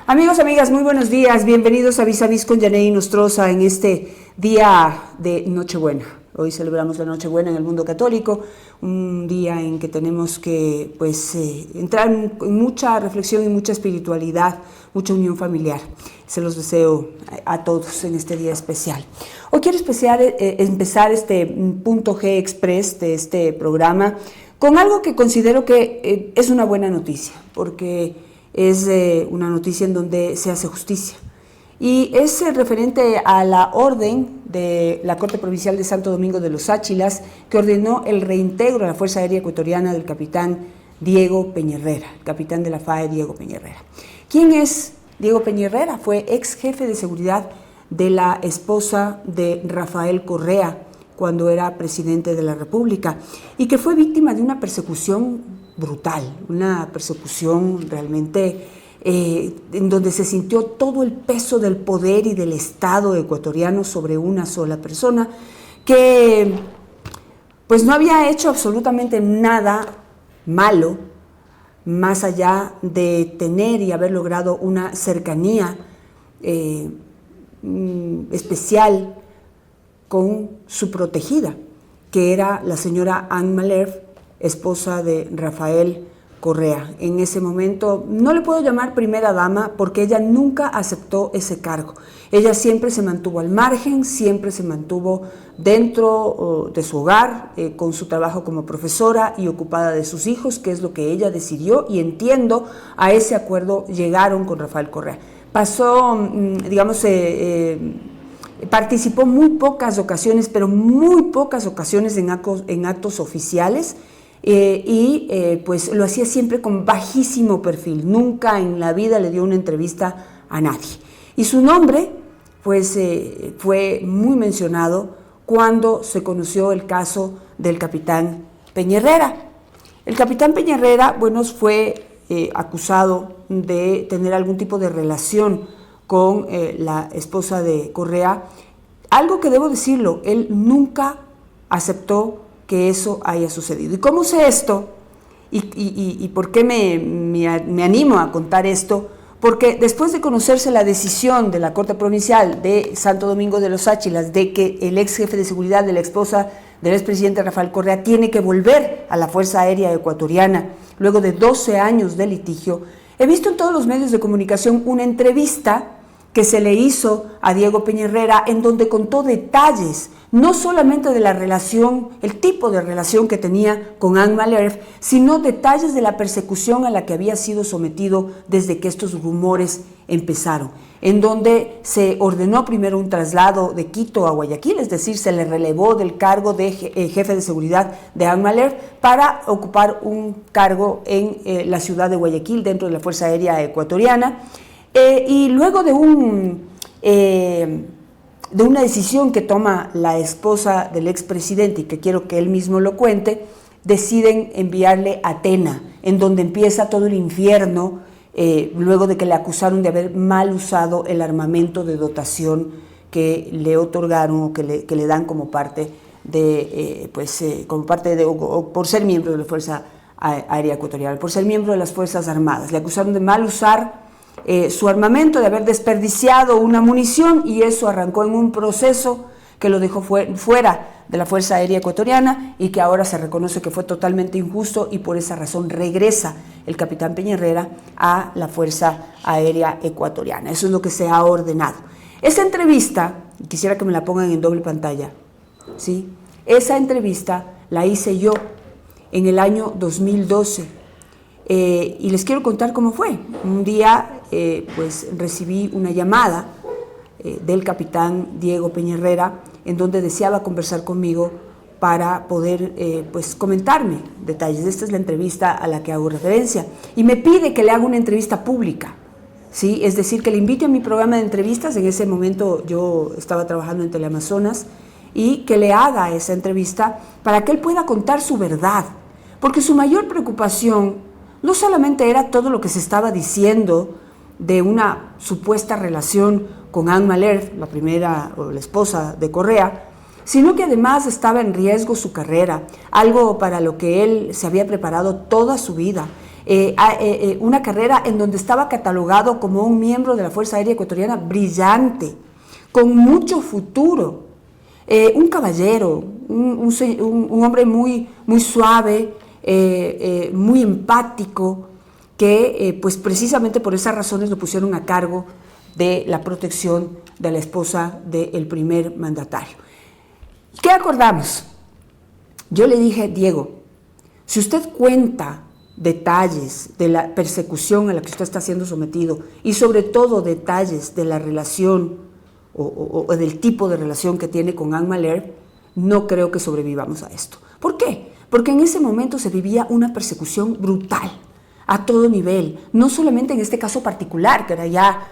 Amigos, amigas, muy buenos días. Bienvenidos a Vis a Vis con Yanei Nostroza en este día de Nochebuena. Hoy celebramos la Nochebuena en el mundo católico, un día en que tenemos que entrar en mucha reflexión y mucha espiritualidad, mucha unión familiar. Se los deseo a todos en este día especial. Hoy quiero empezar este punto G Express de este programa con algo que considero que es una buena noticia, porque es una noticia en donde se hace justicia. Y es referente a la orden de la Corte Provincial de Santo Domingo de los Áchilas, que ordenó el reintegro a la Fuerza Aérea Ecuatoriana del capitán Diego Peña-Herrera, el capitán de la FAE, Diego Peña-Herrera. ¿Quién es Diego Peña-Herrera? Fue ex jefe de seguridad de la esposa de Rafael Correa cuando era presidente de la República y que fue víctima de una persecución brutal, una persecución realmente en donde se sintió todo el peso del poder y del Estado ecuatoriano sobre una sola persona que pues no había hecho absolutamente nada malo más allá de tener y haber logrado una cercanía especial con su protegida, que era la señora Anne Malherbe, esposa de Rafael Correa. En ese momento no le puedo llamar primera dama porque ella nunca aceptó ese cargo. Ella siempre se mantuvo al margen, siempre se mantuvo dentro de su hogar, con su trabajo como profesora y ocupada de sus hijos, que es lo que ella decidió, y entiendo, a ese acuerdo llegaron con Rafael Correa. Participó muy pocas ocasiones, pero muy pocas ocasiones en actos oficiales, pues lo hacía siempre con bajísimo perfil. Nunca en la vida le dio una entrevista a nadie. Y su nombre pues fue muy mencionado cuando se conoció el caso del capitán Peña-Herrera. El capitán Peña-Herrera, bueno, fue acusado de tener algún tipo de relación con la esposa de Correa. Algo que debo decirlo, él nunca aceptó que eso haya sucedido. ¿Y cómo sé esto? ¿Y por qué me animo a contar esto? Porque después de conocerse la decisión de la Corte Provincial de Santo Domingo de los Áchilas de que el ex jefe de seguridad de la esposa del expresidente Rafael Correa tiene que volver a la Fuerza Aérea Ecuatoriana luego de 12 años de litigio, he visto en todos los medios de comunicación una entrevista que se le hizo a Diego Peña-Herrera en donde contó detalles, no solamente de la relación, el tipo de relación que tenía con Anne Malherbe, sino detalles de la persecución a la que había sido sometido desde que estos rumores empezaron, en donde se ordenó primero un traslado de Quito a Guayaquil, es decir, se le relevó del cargo de jefe de seguridad de Anne Malherbe para ocupar un cargo en la ciudad de Guayaquil dentro de la Fuerza Aérea Ecuatoriana. Y luego de una decisión que toma la esposa del expresidente, y que quiero que él mismo lo cuente, deciden enviarle a Tena, en donde empieza todo el infierno, luego de que le acusaron de haber mal usado el armamento de dotación que le otorgaron o que le dan como parte por ser miembro de la Fuerza Aérea Ecuatoriana, por ser miembro de las Fuerzas Armadas. Le acusaron de mal usar su armamento, de haber desperdiciado una munición, y eso arrancó en un proceso que lo dejó fuera de la Fuerza Aérea Ecuatoriana y que ahora se reconoce que fue totalmente injusto, y por esa razón regresa el capitán Peña-Herrera a la Fuerza Aérea Ecuatoriana. Eso es lo que se ha ordenado. Esa entrevista, quisiera que me la pongan en doble pantalla, ¿sí? Esa entrevista la hice yo en el año 2012. Y les quiero contar cómo fue. Un día recibí una llamada del capitán Diego Peña-Herrera en donde deseaba conversar conmigo para poder comentarme detalles. Esta es la entrevista a la que hago referencia, y me pide que le haga una entrevista pública, ¿sí? Es decir, que le invite a mi programa de entrevistas. En ese momento yo estaba trabajando en Teleamazonas, y que le haga esa entrevista para que él pueda contar su verdad, porque su mayor preocupación no solamente era todo lo que se estaba diciendo de una supuesta relación con Anne Malherbe, la primera o la esposa de Correa, sino que además estaba en riesgo su carrera, algo para lo que él se había preparado toda su vida. una carrera en donde estaba catalogado como un miembro de la Fuerza Aérea Ecuatoriana brillante, con mucho futuro, un caballero, un hombre muy, muy suave, muy empático, que pues precisamente por esas razones lo pusieron a cargo de la protección de la esposa del primer mandatario. ¿Qué acordamos? Yo le dije, Diego, si usted cuenta detalles de la persecución a la que usted está siendo sometido y sobre todo detalles de la relación o del tipo de relación que tiene con Anne Mahler, no creo que sobrevivamos a esto. ¿Por qué? Porque en ese momento se vivía una persecución brutal, a todo nivel, no solamente en este caso particular, que era ya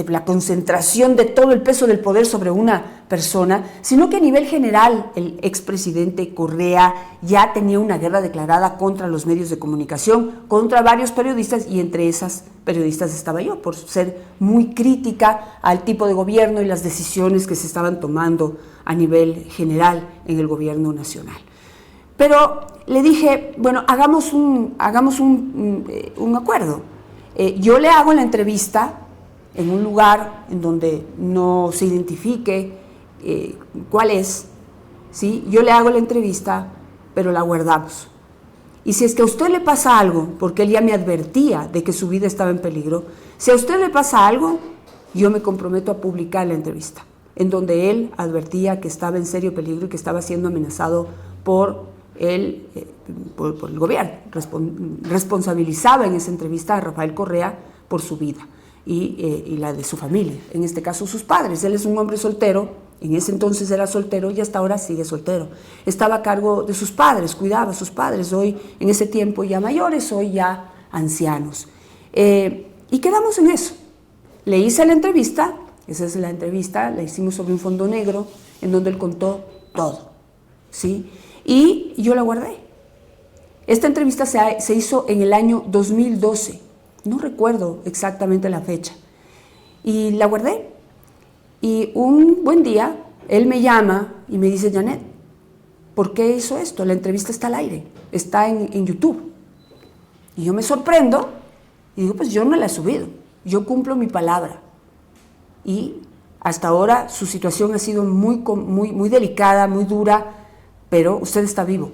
la concentración de todo el peso del poder sobre una persona, sino que a nivel general el expresidente Correa ya tenía una guerra declarada contra los medios de comunicación, contra varios periodistas, y entre esas periodistas estaba yo, por ser muy crítica al tipo de gobierno y las decisiones que se estaban tomando a nivel general en el gobierno nacional. Pero le dije, bueno, hagamos un acuerdo. Yo le hago la entrevista en un lugar en donde no se identifique cuál es, ¿sí? Yo le hago la entrevista, pero la guardamos. Y si es que a usted le pasa algo, porque él ya me advertía de que su vida estaba en peligro, si a usted le pasa algo, yo me comprometo a publicar la entrevista, en donde él advertía que estaba en serio peligro y que estaba siendo amenazado por el gobierno. Responsabilizaba en esa entrevista a Rafael Correa por su vida y la de su familia, en este caso sus padres. Él es un hombre soltero, en ese entonces era soltero y hasta ahora sigue soltero. Estaba a cargo de sus padres, cuidaba a sus padres, hoy en ese tiempo ya mayores, hoy ya ancianos. Y quedamos en eso. Le hice la entrevista, esa es la entrevista, la hicimos sobre un fondo negro, en donde él contó todo, ¿sí? Y yo la guardé. Esta entrevista se hizo en el año 2012, no recuerdo exactamente la fecha, y la guardé. Y un buen día, él me llama y me dice, Janet, ¿por qué hizo esto? La entrevista está al aire, está en YouTube. Y yo me sorprendo y digo, pues yo no la he subido, yo cumplo mi palabra. Y hasta ahora su situación ha sido muy delicada, muy dura, pero usted está vivo.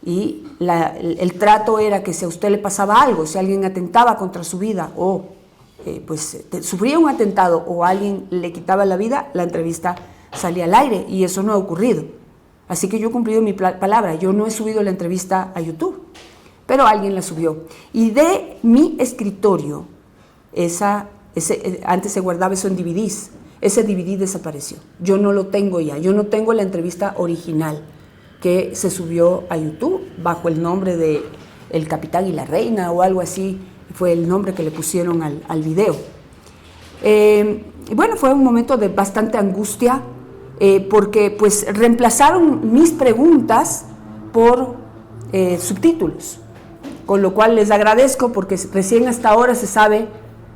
Y el trato era que si a usted le pasaba algo, si alguien atentaba contra su vida o sufría un atentado o alguien le quitaba la vida, la entrevista salía al aire, y eso no ha ocurrido. Así que yo he cumplido mi palabra. Yo no he subido la entrevista a YouTube, pero alguien la subió. Y de mi escritorio, antes se guardaba eso en DVDs, ese DVD desapareció. Yo no lo tengo ya, yo no tengo la entrevista original que se subió a YouTube bajo el nombre de El Capitán y la Reina o algo así, fue el nombre que le pusieron al video. Bueno, fue un momento de bastante angustia, porque pues reemplazaron mis preguntas por subtítulos, con lo cual les agradezco, porque recién hasta ahora se sabe,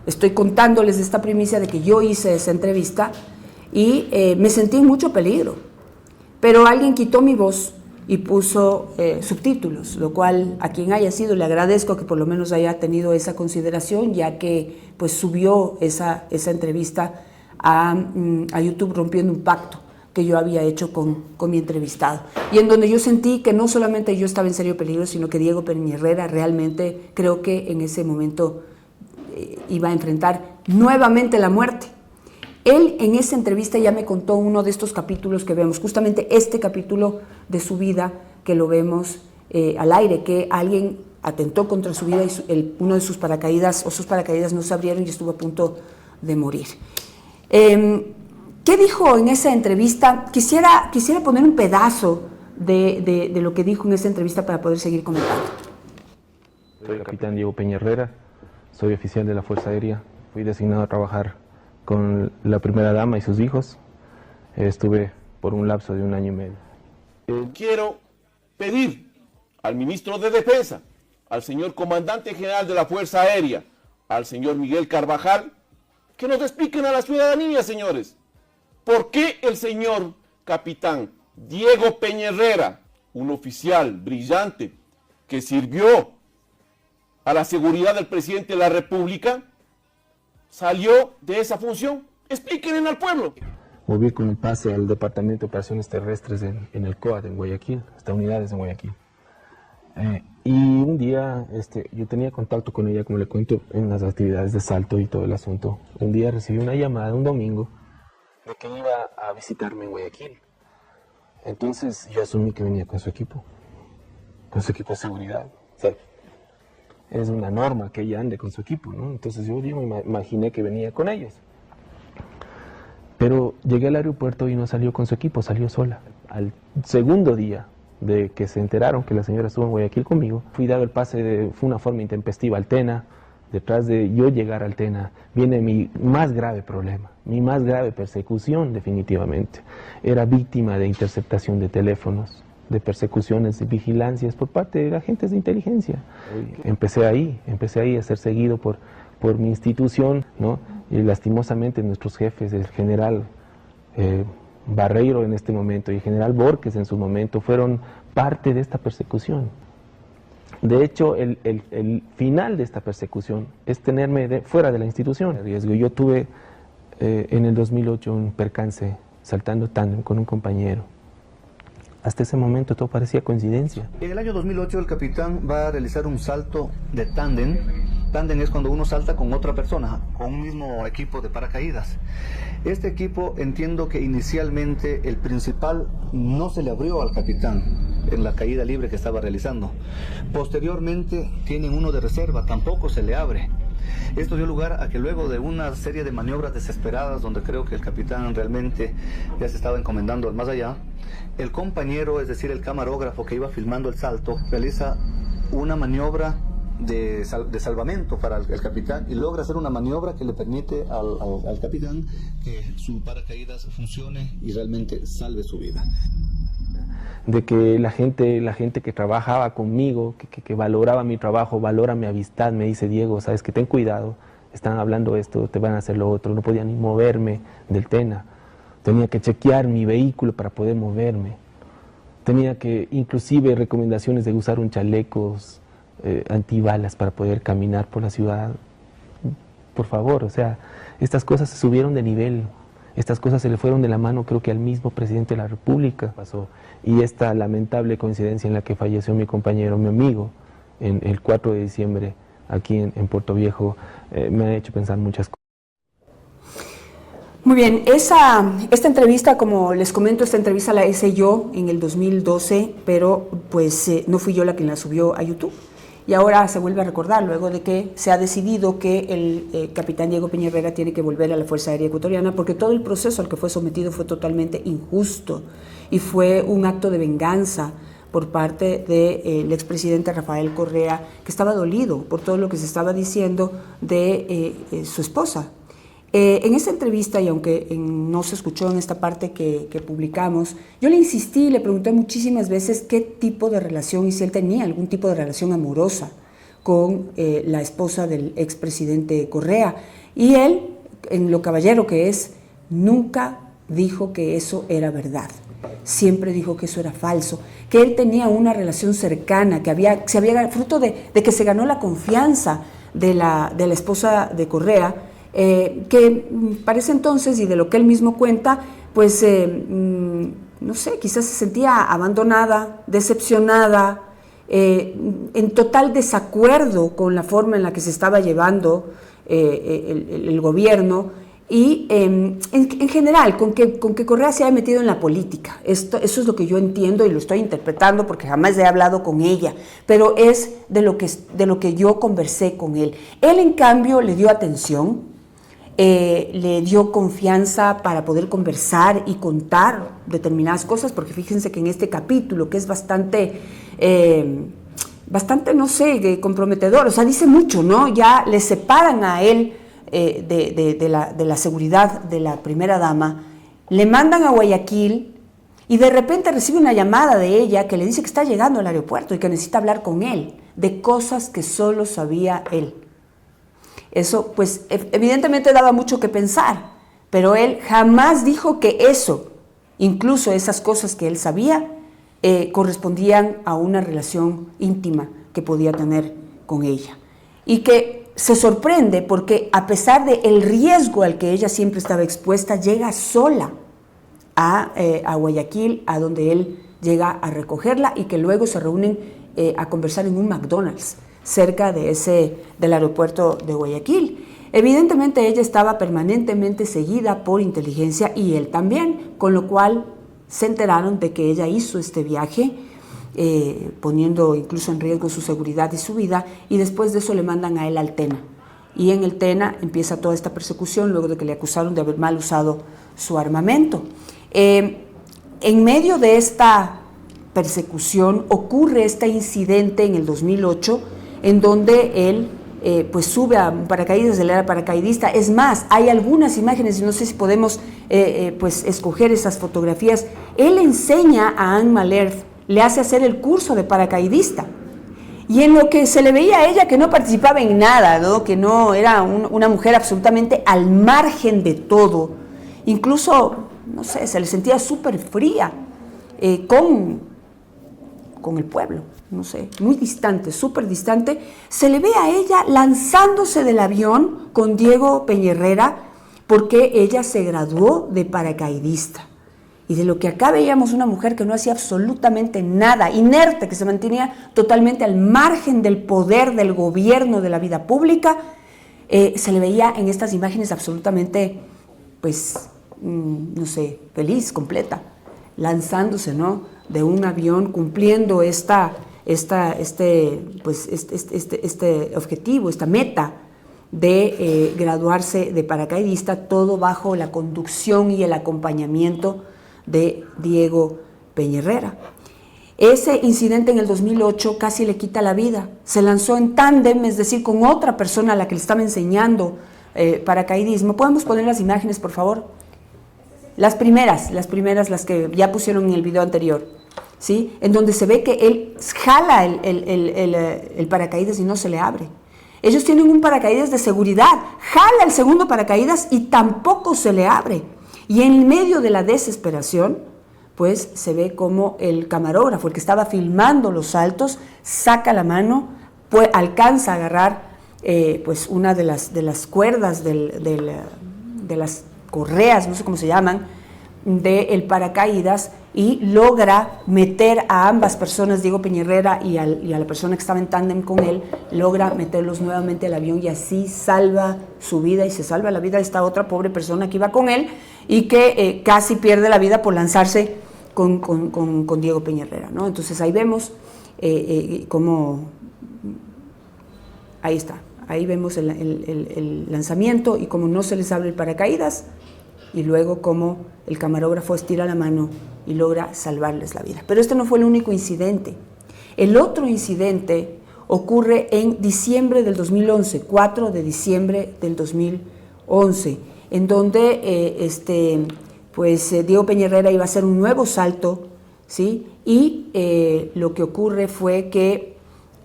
estoy contándoles esta primicia de que yo hice esa entrevista y me sentí en mucho peligro, pero alguien quitó mi voz y puso subtítulos, lo cual a quien haya sido le agradezco que por lo menos haya tenido esa consideración, ya que pues subió esa entrevista a YouTube, rompiendo un pacto que yo había hecho con mi entrevistado, y en donde yo sentí que no solamente yo estaba en serio peligro, sino que Diego Peña Herrera realmente, creo que en ese momento iba a enfrentar nuevamente la muerte. Él en esa entrevista ya me contó uno de estos capítulos que vemos, justamente este capítulo de su vida que lo vemos al aire, que alguien atentó contra su vida y uno de sus paracaídas no se abrieron y estuvo a punto de morir. ¿Qué dijo en esa entrevista? Quisiera poner un pedazo de lo que dijo en esa entrevista para poder seguir comentando. Soy el capitán Diego Peña Herrera, soy oficial de la Fuerza Aérea, fui designado a trabajar con la primera dama y sus hijos. Estuve por un lapso de 1 año y medio. Quiero pedir al ministro de Defensa, al señor comandante general de la Fuerza Aérea, al señor Miguel Carvajal, que nos expliquen a la ciudadanía, señores, por qué el señor capitán Diego Peña Herrera, un oficial brillante que sirvió a la seguridad del presidente de la República, salió de esa función. Explíquenle al pueblo. Moví con el pase al Departamento de Operaciones Terrestres en el COAT, en Guayaquil, hasta unidades en Guayaquil. Y un día yo tenía contacto con ella, como le cuento, en las actividades de Salto y todo el asunto. Un día recibí una llamada, un domingo, de que iba a visitarme en Guayaquil. Entonces yo asumí que venía con su equipo de seguridad. O sea, es una norma que ella ande con su equipo, ¿no? Entonces yo me imaginé que venía con ellos. Pero llegué al aeropuerto y no salió con su equipo, salió sola. Al segundo día de que se enteraron que la señora estuvo en Guayaquil conmigo, fui dado el pase, fue una forma intempestiva al TENA. Detrás de yo llegar al TENA viene mi más grave problema, mi más grave persecución definitivamente. Era víctima de interceptación de teléfonos, de persecuciones y vigilancias por parte de agentes de inteligencia. Empecé ahí a ser seguido por mi institución, ¿no? Y lastimosamente nuestros jefes, el general Barreiro en este momento y el general Borges en su momento, fueron parte de esta persecución. De hecho, el final de esta persecución es tenerme fuera de la institución. Yo tuve en el 2008 un percance saltando tándem con un compañero. Hasta ese momento todo parecía coincidencia. En el año 2008 el capitán va a realizar un salto de tándem. Tándem es cuando uno salta con otra persona, con un mismo equipo de paracaídas. Este equipo, entiendo que inicialmente el principal no se le abrió al capitán en la caída libre que estaba realizando. Posteriormente tienen uno de reserva, tampoco se le abre. Esto dio lugar a que luego de una serie de maniobras desesperadas, donde creo que el capitán realmente ya se estaba encomendando al más allá, el compañero, es decir, el camarógrafo que iba filmando el salto, realiza una maniobra de salvamento para el capitán y logra hacer una maniobra que le permite al capitán que su paracaídas funcione y realmente salve su vida. De que la gente que trabajaba conmigo, que valoraba mi trabajo, valora mi amistad, me dice: Diego, sabes que ten cuidado, están hablando esto, te van a hacer lo otro. No podía ni moverme del TENA, tenía que chequear mi vehículo para poder moverme, tenía que, inclusive, recomendaciones de usar un chalecos antibalas para poder caminar por la ciudad. Por favor, o sea, estas cosas se subieron de nivel. Estas cosas se le fueron de la mano, creo que al mismo presidente de la República pasó. Y esta lamentable coincidencia en la que falleció mi compañero, mi amigo, en el 4 de diciembre, aquí en Puerto Viejo, me ha hecho pensar muchas cosas. Muy bien, esta entrevista, como les comento, esta entrevista la hice yo en el 2012, pero pues no fui yo la que la subió a YouTube. Y ahora se vuelve a recordar, luego de que se ha decidido que el capitán Diego Peña Herrera tiene que volver a la Fuerza Aérea Ecuatoriana, porque todo el proceso al que fue sometido fue totalmente injusto y fue un acto de venganza por parte del expresidente Rafael Correa, que estaba dolido por todo lo que se estaba diciendo de su esposa. En esta entrevista, y aunque no se escuchó en esta parte que publicamos, yo le insistí y le pregunté muchísimas veces qué tipo de relación, y si él tenía algún tipo de relación amorosa con la esposa del expresidente Correa. Y él, en lo caballero que es, nunca dijo que eso era verdad. Siempre dijo que eso era falso, que él tenía una relación cercana, que se había fruto de que se ganó la confianza de la esposa de Correa, que para ese entonces, y de lo que él mismo cuenta, pues no sé, quizás se sentía abandonada, decepcionada, en total desacuerdo con la forma en la que se estaba llevando el gobierno, y en general con que Correa se haya metido en la política. Eso es lo que yo entiendo y lo estoy interpretando, porque jamás he hablado con ella, pero es de lo que yo conversé con él. Él, en cambio, le dio atención, le dio confianza para poder conversar y contar determinadas cosas, porque fíjense que en este capítulo, que es bastante, no sé, comprometedor, o sea, dice mucho, ¿no? Ya le separan a él de la seguridad de la primera dama, le mandan a Guayaquil y de repente recibe una llamada de ella que le dice que está llegando al aeropuerto y que necesita hablar con él de cosas que solo sabía él. Eso, pues, evidentemente daba mucho que pensar, pero él jamás dijo que eso, incluso esas cosas que él sabía, correspondían a una relación íntima que podía tener con ella. y que se sorprende porque a pesar del riesgo al que ella siempre estaba expuesta, llega sola a Guayaquil, a donde él llega a recogerla y que luego se reúnen a conversar en un McDonald's cerca del aeropuerto de Guayaquil. Evidentemente ella estaba permanentemente seguida por inteligencia y él también, con lo cual se enteraron de que ella hizo este viaje, poniendo incluso en riesgo su seguridad y su vida, y después de eso le mandan a él al TENA. Y en el TENA empieza toda esta persecución luego de que le acusaron de haber mal usado su armamento. En medio de esta persecución ocurre este incidente en el 2008 en donde él pues sube a un paracaídas, él era paracaidista. Es más, hay algunas imágenes, y no sé si podemos pues escoger esas fotografías. Él enseña a Anne Malherbe, le hace hacer el curso de paracaidista. Y en lo que se le veía a ella que no participaba en nada, ¿no? Que no era una mujer absolutamente al margen de todo. Incluso, no sé, se le sentía súper fría con el pueblo, no sé, muy distante, súper distante. Se le ve a ella lanzándose del avión con Diego Peña porque ella se graduó de paracaidista. Y de lo que acá veíamos una mujer que no hacía absolutamente nada, inerte, que se mantenía totalmente al margen del poder del gobierno, de la vida pública, se le veía en estas imágenes absolutamente, pues, no sé, feliz, completa, lanzándose, ¿no?, de un avión, cumpliendo este objetivo, esta meta de graduarse de paracaidista, todo bajo la conducción y el acompañamiento de Diego Peña Herrera. Ese incidente en el 2008 casi le quita la vida. Se lanzó en tándem, es decir, con otra persona a la que le estaba enseñando paracaidismo. ¿Podemos poner las imágenes, por favor? Las primeras, las que ya pusieron en el video anterior, ¿sí? En donde se ve que él jala el paracaídas y no se le abre. Ellos tienen un paracaídas de seguridad, jala el segundo paracaídas y tampoco se le abre. Y en medio de la desesperación, pues se ve como el camarógrafo, el que estaba filmando los saltos, saca la mano, pues alcanza a agarrar pues una de las cuerdas de las correas, no sé cómo se llaman, del paracaídas, y logra meter a ambas personas, Diego Peña Herrera y a la persona que estaba en tándem con él, logra meterlos nuevamente al avión y así salva su vida y se salva la vida de esta otra pobre persona que iba con él y que casi pierde la vida por lanzarse con Diego Peña Herrera, ¿no? Entonces ahí vemos cómo, ahí está, ahí vemos el lanzamiento y cómo no se les abre el paracaídas, y luego cómo el camarógrafo estira la mano y logra salvarles la vida. Pero este no fue el único incidente. El otro incidente ocurre en diciembre del 2011, 4 de diciembre del 2011, en donde Diego Peña Herrera iba a hacer un nuevo salto, ¿sí? Y lo que ocurre fue que,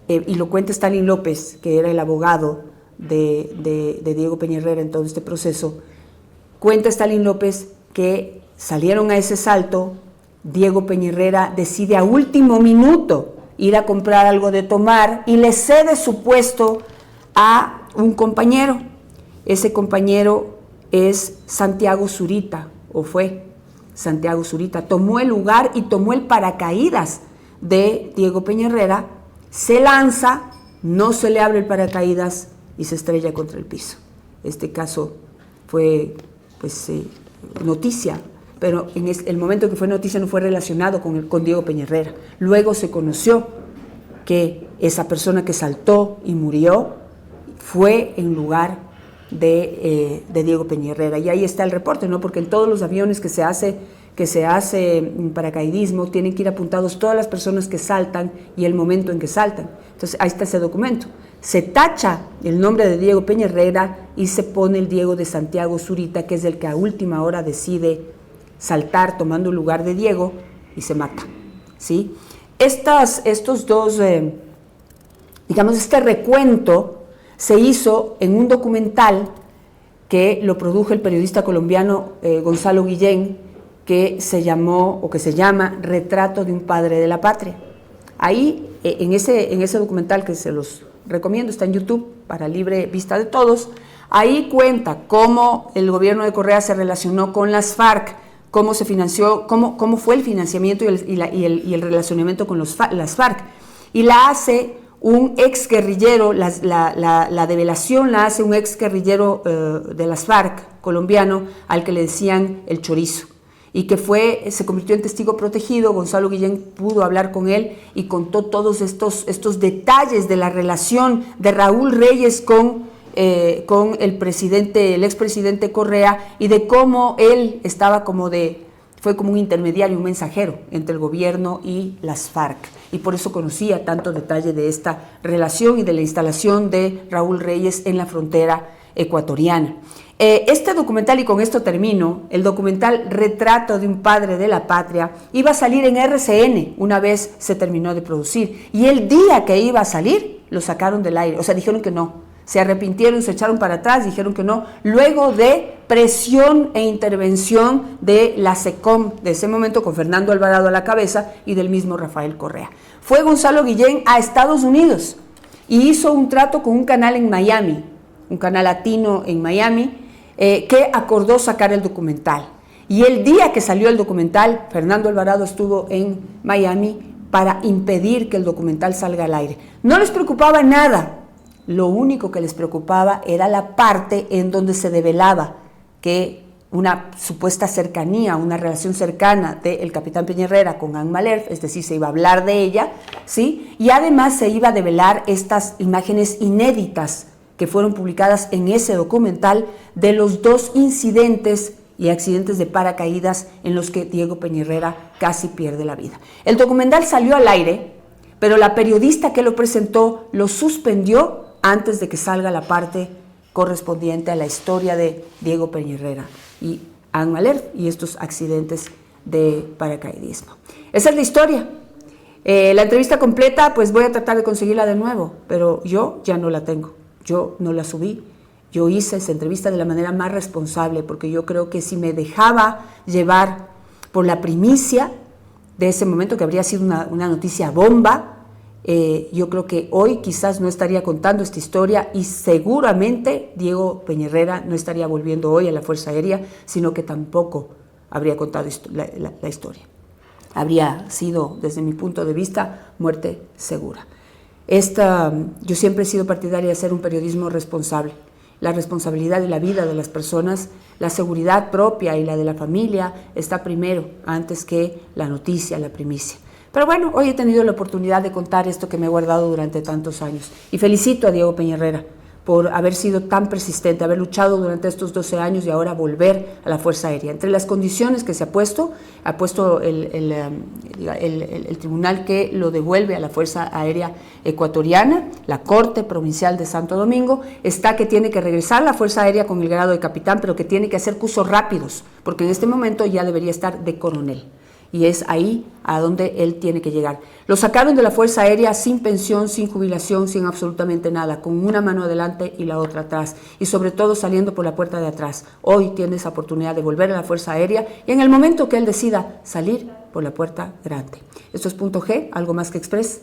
y lo cuenta Stalin López, que era el abogado de Diego Peña Herrera en todo este proceso, cuenta Stalin López que salieron a ese salto, Diego Peña Herrera decide a último minuto ir a comprar algo de tomar y le cede su puesto a un compañero. Ese compañero es Santiago Zurita, o fue Santiago Zurita. Tomó el lugar y tomó el paracaídas de Diego Peña Herrera, se lanza, no se le abre el paracaídas y se estrella contra el piso. Este caso fue noticia, pero en el momento que fue noticia no fue relacionado con Diego Peña Herrera. Luego se conoció que esa persona que saltó y murió fue en lugar de Diego Peña Herrera. Y ahí está el reporte, ¿no? Porque en todos los aviones que se hace paracaidismo tienen que ir apuntados todas las personas que saltan y el momento en que saltan. Entonces ahí está ese documento. Se tacha el nombre de Diego Peña Herrera y se pone el Diego de Santiago Zurita, que es el que a última hora decide saltar tomando el lugar de Diego y se mata, ¿sí? Estos dos, este recuento se hizo en un documental que lo produjo el periodista colombiano Gonzalo Guillén, que se llama Retrato de un padre de la patria. Ahí, en ese documental, que se los recomiendo, está en YouTube para libre vista de todos. Ahí cuenta cómo el gobierno de Correa se relacionó con las FARC, cómo se financió, cómo fue el financiamiento y el relacionamiento con las FARC. Y la hace un ex guerrillero, la develación la hace un ex guerrillero de las FARC colombiano, al que le decían el chorizo, y que se convirtió en testigo protegido. Gonzalo Guillén pudo hablar con él y contó todos estos detalles de la relación de Raúl Reyes con el expresidente Correa, y de cómo él fue como un intermediario, un mensajero entre el gobierno y las FARC, y por eso conocía tanto detalle de esta relación y de la instalación de Raúl Reyes en la frontera ecuatoriana. Este documental, y con esto termino, el documental Retrato de un padre de la patria, iba a salir en RCN una vez se terminó de producir, y el día que iba a salir lo sacaron del aire, o sea, dijeron que no. Se arrepintieron, se echaron para atrás, dijeron que no, luego de presión e intervención de la SECOM de ese momento, con Fernando Alvarado a la cabeza, y del mismo Rafael Correa. Fue Gonzalo Guillén a Estados Unidos y hizo un trato con un canal en Miami, un canal latino en Miami, que acordó sacar el documental. Y el día que salió el documental, Fernando Alvarado estuvo en Miami para impedir que el documental salga al aire. No les preocupaba nada. Lo único que les preocupaba era la parte en donde se develaba que una supuesta cercanía, una relación cercana del capitán Peña Herrera con Anne Malherbe, es decir, se iba a hablar de ella, ¿sí? Y además se iba a develar estas imágenes inéditas que fueron publicadas en ese documental de los 2 incidentes y accidentes de paracaídas en los que Diego Peña Herrera casi pierde la vida. El documental salió al aire, pero la periodista que lo presentó lo suspendió antes de que salga la parte correspondiente a la historia de Diego Peña Herrera y Anne Malherbe y estos accidentes de paracaidismo. Esa es la historia. La entrevista completa, pues voy a tratar de conseguirla de nuevo, pero yo ya no la tengo, yo no la subí. Yo hice esa entrevista de la manera más responsable, porque yo creo que si me dejaba llevar por la primicia de ese momento, que habría sido una noticia bomba, yo creo que hoy quizás no estaría contando esta historia, y seguramente Diego Peña Herrera no estaría volviendo hoy a la Fuerza Aérea, sino que tampoco habría contado la historia. Habría sido, desde mi punto de vista, muerte segura. Yo siempre he sido partidaria de hacer un periodismo responsable. La responsabilidad de la vida de las personas, la seguridad propia y la de la familia está primero, antes que la noticia, la primicia. Pero bueno, hoy he tenido la oportunidad de contar esto que me he guardado durante tantos años. Y felicito a Diego Peña Herrera por haber sido tan persistente, haber luchado durante estos 12 años y ahora volver a la Fuerza Aérea. Entre las condiciones que se ha puesto el tribunal que lo devuelve a la Fuerza Aérea Ecuatoriana, la Corte Provincial de Santo Domingo, está que tiene que regresar a la Fuerza Aérea con el grado de capitán, pero que tiene que hacer cursos rápidos, porque en este momento ya debería estar de coronel. Y es ahí a donde él tiene que llegar. Lo sacaron de la Fuerza Aérea sin pensión, sin jubilación, sin absolutamente nada, con una mano adelante y la otra atrás, y sobre todo saliendo por la puerta de atrás. Hoy tiene esa oportunidad de volver a la Fuerza Aérea, y en el momento que él decida salir por la puerta grande. Esto es Punto G, algo más que Express.